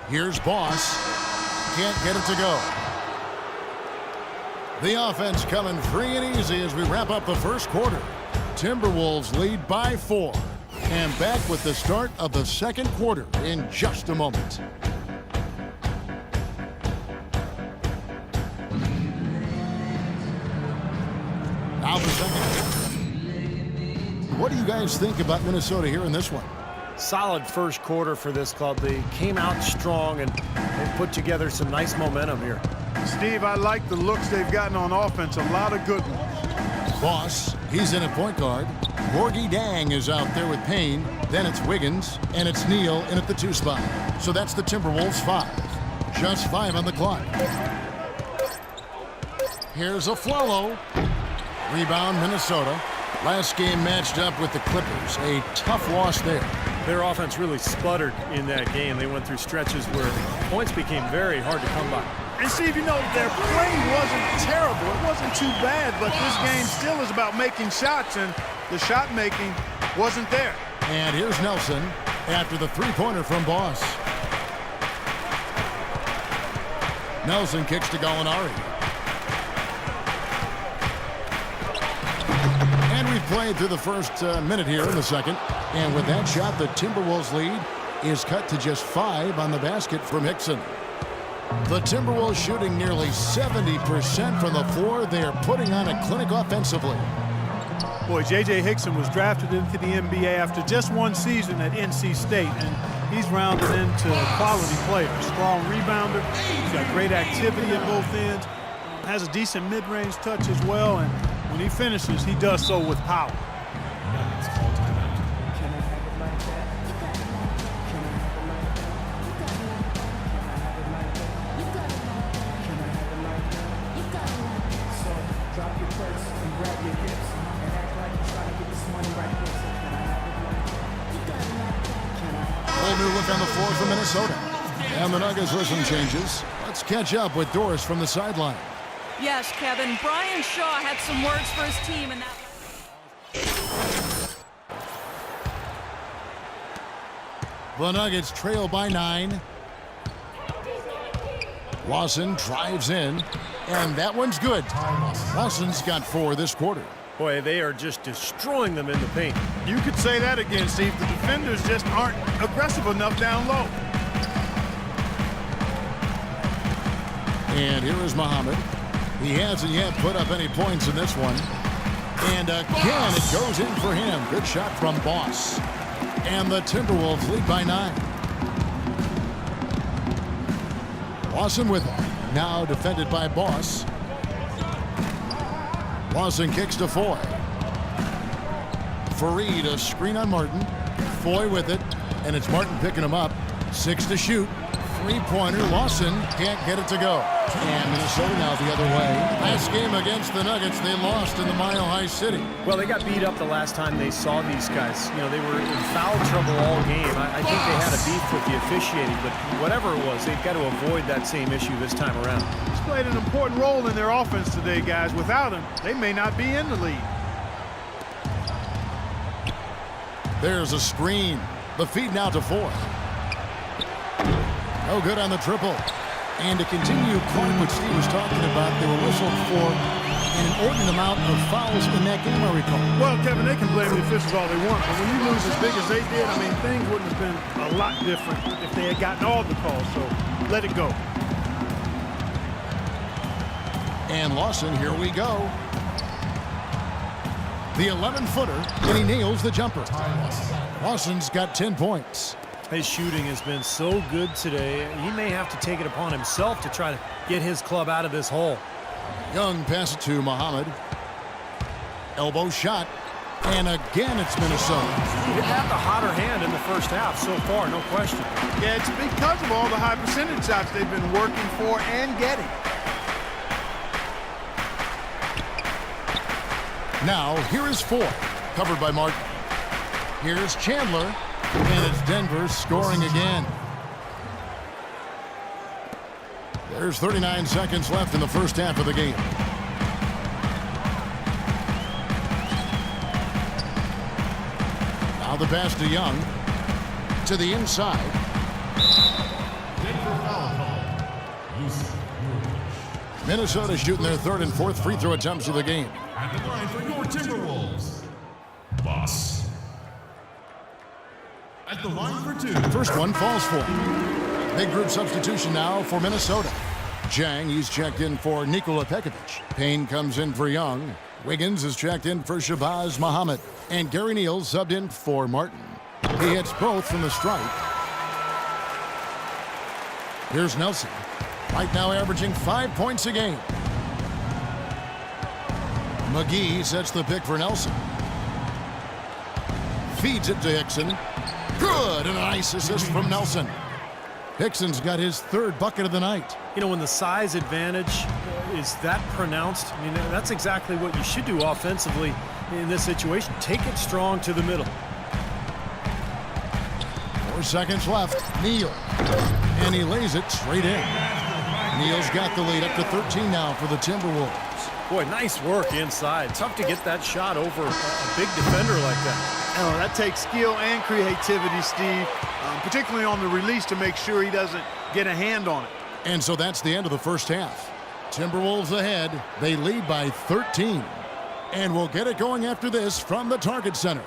Here's Boss. Can't get it to go. The offense coming free and easy as we wrap up the first quarter. Timberwolves lead by 4. And back with the start of the second quarter in just a moment. Now the second. What do you guys think about Minnesota here in this one? Solid first quarter for this club. They came out strong and they put together some nice momentum here. Steve, I like the looks they've gotten on offense. A lot of good ones. Boss, he's in at point guard. Gorgie Dang is out there with Payne. Then it's Wiggins, and it's Neal in at the 2 spot. So that's the Timberwolves 5. Just 5 on the clock. Here's a Afflalo. Rebound, Minnesota. Last game matched up with the Clippers. A tough loss there. Their offense really sputtered in that game. They went through stretches where points became very hard to come by. And Steve, you know, their play wasn't terrible. It wasn't too bad, but this game still is about making shots, and the shot making wasn't there. And here's Nelson after the three-pointer from Boss. Nelson kicks to Gallinari. And we've played through the first minute here in the second. And with that shot, the Timberwolves lead is cut to just 5 on the basket from Hickson. The Timberwolves shooting nearly 70% from the floor. They are putting on a clinic offensively. Boy, J.J. Hickson was drafted into the NBA after just 1 season at NC State, and he's rounded into a quality player. Strong rebounder. He's got great activity at both ends. Has a decent mid-range touch as well, and when he finishes, he does so with power. New look on the floor for Minnesota. And the Nuggets with some changes. Let's catch up with Doris from the sideline. Yes, Kevin. Brian Shaw had some words for his team in that. The Nuggets trail by 9. Lawson drives in, and that one's good. Lawson's got 4 this quarter. Boy, they are just destroying them in the paint. You could say that again, Steve. The defenders just aren't aggressive enough down low. And here is Muhammad. He hasn't yet put up any points in this one. And again, it goes in for him. Good shot from Boss. And the Timberwolves lead by 9. Lawson with it. Now defended by Boss. Lawson kicks to Foy. Fareed, a screen on Martin. Foy with it, and it's Martin picking him up. 6 to shoot. Three-pointer. Lawson can't get it to go. And Minnesota now the other way. Last game against the Nuggets, they lost in the Mile High City. Well, they got beat up the last time they saw these guys. You know, they were in foul trouble all game. I think they had a beef with the officiating, but whatever it was, they've got to avoid that same issue this time around. He's played an important role in their offense today, guys. Without him, they may not be in the lead. There's a screen. The feed now to Foy. No good on the triple. And to continue Clark, what Steve was talking about, they were whistled for an inordinate amount of fouls in that game, I recall. Well, Kevin, they can blame the officials all they want, but when you lose as big as they did, I mean, things wouldn't have been a lot different if they had gotten all the calls, so let it go. And Lawson, here we go. The 11-footer, and he nails the jumper. Lawson's got 10 points. His shooting has been so good today. He may have to take it upon himself to try to get his club out of this hole. Young pass it to Muhammad. Elbow shot. And again, it's Minnesota. He didn't have the hotter hand in the first half so far, no question. Yeah, it's because of all the high percentage shots they've been working for and getting. Now, here is Foy, covered by Martin. Here's Chandler. And it's Denver scoring again. There's 39 seconds left in the first half of the game. Now the pass to Young. To the inside. Minnesota shooting their third and fourth free throw attempts of the game. At the line for your Timberwolves, Boss. At the line for two. First one falls for. Big group substitution now for Minnesota. Jang, he's checked in for Nikola Pekovic. Payne comes in for Young. Wiggins is checked in for Shabazz Muhammad. And Gary Neal subbed in for Martin. He hits both from the stripe. Here's Nelson. Right now averaging 5 points a game. McGee sets the pick for Nelson. Feeds it to Hickson. Good, and a nice assist from Nelson. Hickson's got his third bucket of the night. You know, when the size advantage is that pronounced, I mean, that's exactly what you should do offensively in this situation. Take it strong to the middle. 4 seconds left. Neal. And he lays it straight in. Neal's got the lead up to 13 now for the Timberwolves. Boy, nice work inside. Tough to get that shot over a big defender like that. Oh, that takes skill and creativity, Steve, particularly on the release to make sure he doesn't get a hand on it. And so that's the end of the first half. Timberwolves ahead. They lead by 13. And we'll get it going after this from the Target Center.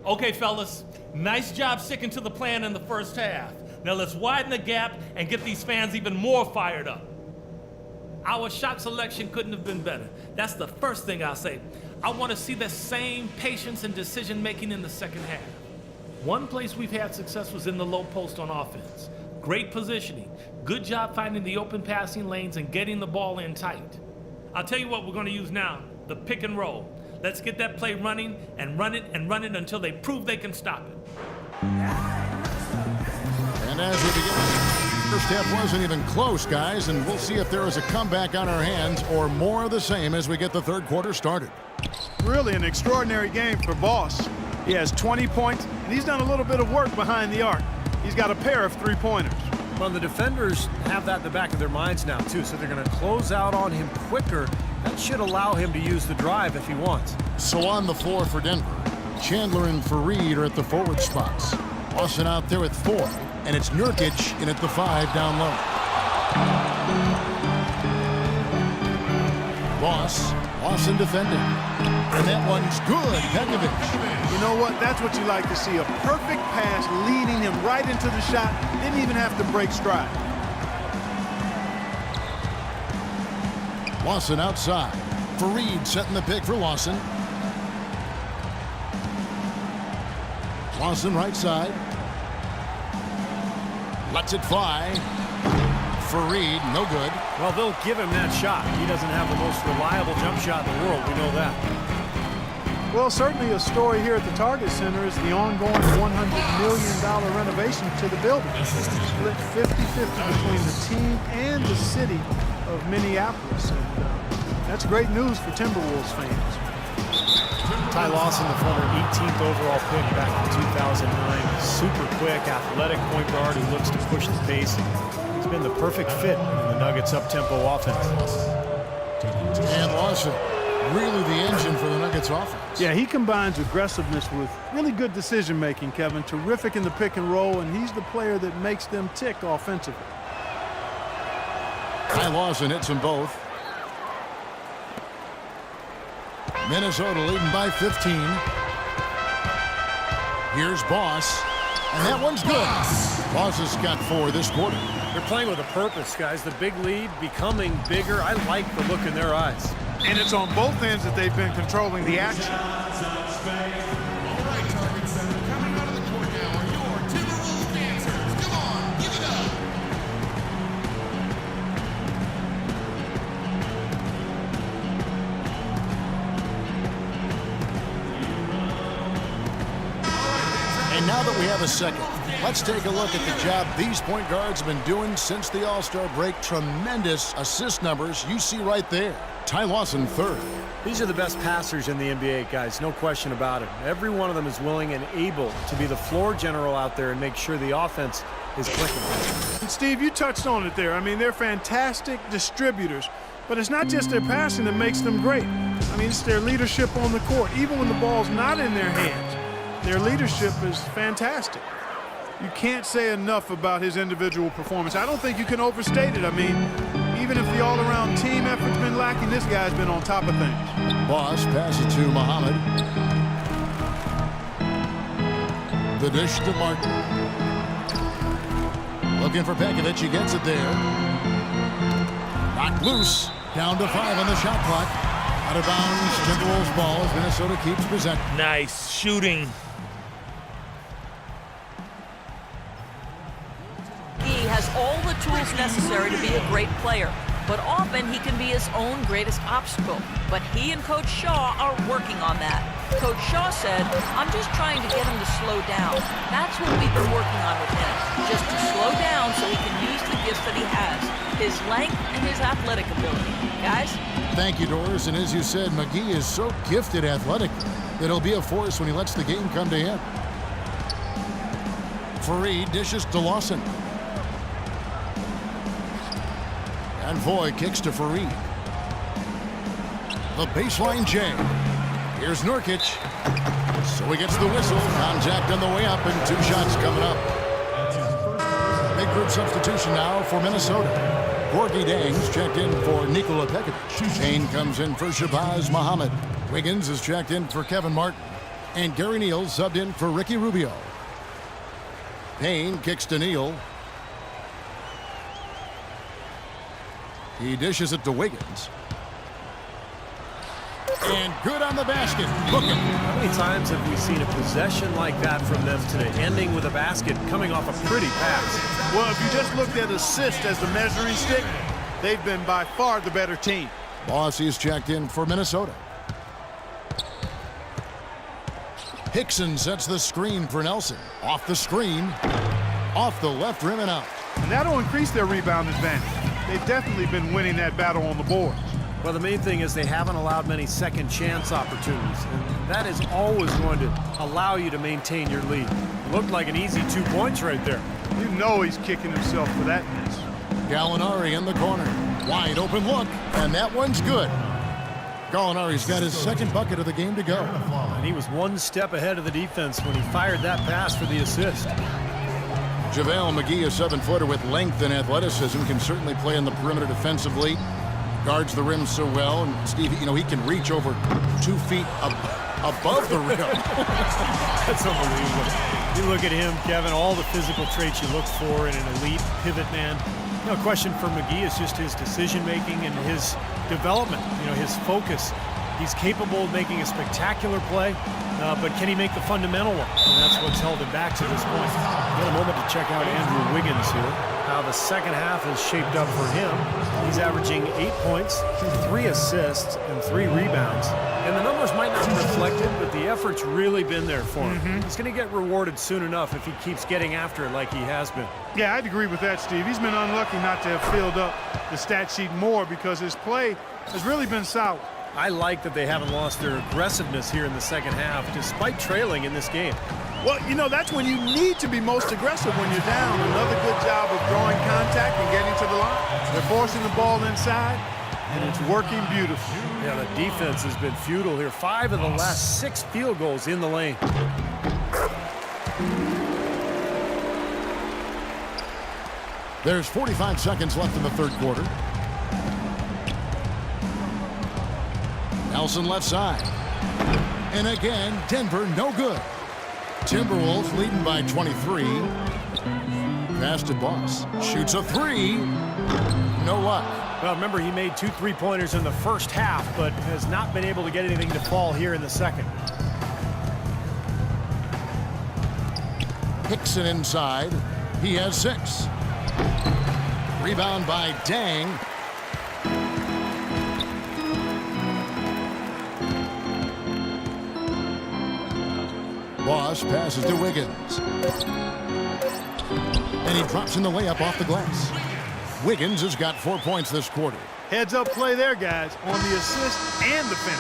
Okay, fellas, nice job sticking to the plan in the first half. Now let's widen the gap and get these fans even more fired up. Our shot selection couldn't have been better. That's the first thing I'll say. I want to see the same patience and decision-making in the second half. One place we've had success was in the low post on offense. Great positioning. Good job finding the open passing lanes and getting the ball in tight. I'll tell you what we're going to use now, the pick and roll. Let's get that play running and run it and run it until they prove they can stop it. And as we begin, first half wasn't even close, guys, and we'll see if there is a comeback on our hands or more of the same as we get the third quarter started. Really an extraordinary game for Boss. He has 20 points, and he's done a little bit of work behind the arc. He's got a pair of three-pointers. Well, the defenders have that in the back of their minds now, too, so they're going to close out on him quicker. That should allow him to use the drive if he wants. So on the floor for Denver, Chandler and Fareed are at the forward spots. Lawson out there at 4, and it's Nurkic in at the 5 down low. Lawson defending. And that one's good. Pekovic. You know what? That's what you like to see. A perfect pass leading him right into the shot. Didn't even have to break stride. Lawson outside. Fareed setting the pick for Lawson. Lawson right side. Lets it fly. Fareed, no good. Well, they'll give him that shot. He doesn't have the most reliable jump shot in the world. We know that. Well, certainly a story here at the Target Center is the ongoing $100 million renovation to the building. Split 50-50 between the team and the city of Minneapolis. And that's great news for Timberwolves fans. Ty Lawson, the former 18th overall pick back in 2009. Super quick, athletic point guard who looks to push the pace. He's been the perfect fit in the Nuggets' up-tempo offense. And Lawson, really the engine for the Nuggets offense. Yeah, he combines aggressiveness with really good decision-making, Kevin. Terrific in the pick and roll, and he's the player that makes them tick offensively. Ty Lawson hits them both. Minnesota leading by 15. Here's Boss, and that one's good. Boss has got 4 this quarter. They're playing with a purpose, guys. The big lead becoming bigger. I like the look in their eyes. And it's on both ends that they've been controlling the action. All right, Target Center, coming out of the court now are your Timberwolves dancers. Come on, give it up. And now that we have a second, let's take a look at the job these point guards have been doing since the All-Star break. Tremendous assist numbers you see right there. Ty Lawson, 3rd. These are the best passers in the NBA, guys, no question about it. Every one of them is willing and able to be the floor general out there and make sure the offense is clicking. And Steve, you touched on it there. I mean, they're fantastic distributors, but it's not just their passing that makes them great. I mean, it's their leadership on the court. Even when the ball's not in their hands, Their leadership is fantastic. You can't say enough about his individual performance. I don't think you can overstate it. I mean, even if the all-around team effort's been lacking, this guy's been on top of things. Boss passes to Muhammad. The dish to Martin. Looking for Pekovic. He gets it there. Knocked loose. Down to 5 on the shot clock. Out of bounds. Timberwolves ball as Minnesota keeps possession. Nice shooting. He has all the tools necessary to be a great player, but often he can be his own greatest obstacle. But he and Coach Shaw are working on that. Coach Shaw said, "I'm just trying to get him to slow down." That's what we've been working on with him, just to slow down so he can use the gifts that he has, his length and his athletic ability. Guys? Thank you, Doris. And as you said, McGee is so gifted athletically that he'll be a force when he lets the game come to him. Fareed dishes to Lawson. And Foy kicks to Fareed. The baseline J. Here's Nurkic. So he gets the whistle. Contact on the way up and 2 shots coming up. Big group substitution now for Minnesota. Gorgui Dieng's checked in for Nikola Pekovic. Payne comes in for Shabazz Muhammad. Wiggins is checked in for Kevin Martin. And Gary Neal subbed in for Ricky Rubio. Payne kicks to Neal. He dishes it to Wiggins. And good on the basket. Look at How many times have we seen a possession like that from them today, ending with a basket coming off a pretty pass? Well, if you just looked at assist as the measuring stick, they've been by far the better team. Bossie's checked in for Minnesota. Hickson sets the screen for Nelson. Off the screen. Off the left rim and out. And that'll increase their rebound advantage. They've definitely been winning that battle on the boards. Well, the main thing is they haven't allowed many second chance opportunities, and that is always going to allow you to maintain your lead. Looked like an easy 2 points right there. You know he's kicking himself for that miss. Gallinari in the corner. Wide open look, and that one's good. Gallinari's got his second bucket of the game to go. And he was one step ahead of the defense when he fired that pass for the assist. JaVale McGee, a 7-footer with length and athleticism, can certainly play in the perimeter defensively. Guards the rim so well, and Steve, you know, he can reach over 2 feet above the rim. That's unbelievable. You look at him, Kevin, all the physical traits you look for in an elite pivot man. You know, a question for McGee is just his decision-making and his development, you know, his focus. He's capable of making a spectacular play, but can he make the fundamental one? And that's what's held him back to this point. Got a moment to check out Andrew Wiggins here. How the second half has shaped up for him. He's averaging 8 points, 3 assists, and 3 rebounds. And the numbers might not reflect it, but the effort's really been there for him. He's going to get rewarded soon enough if he keeps getting after it like he has been. Yeah, I'd agree with that, Steve. He's been unlucky not to have filled up the stat sheet more because his play has really been solid. I like that they haven't lost their aggressiveness here in the second half, despite trailing in this game. Well, you know, that's when you need to be most aggressive when you're down. Another good job of drawing contact and getting to the line. They're forcing the ball inside, and it's working beautifully. Yeah, the defense has been futile here. 5 of the last 6 field goals in the lane. There's 45 seconds left in the third quarter. Nelson left side. And again, Denver no good. Timberwolves leading by 23. Pass to Boss. Shoots a 3. No luck. Well, remember, he made 2 3-pointers in the first half, but has not been able to get anything to fall here in the second. Hickson inside. He has 6. Rebound by Dieng. Boss passes to Wiggins. And he drops in the layup off the glass. Wiggins has got 4 points this quarter. Heads up play there, guys, on the assist and the finish.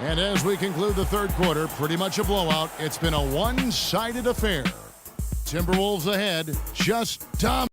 And as we conclude the third quarter, pretty much a blowout. It's been a one-sided affair. Timberwolves ahead, just dominating.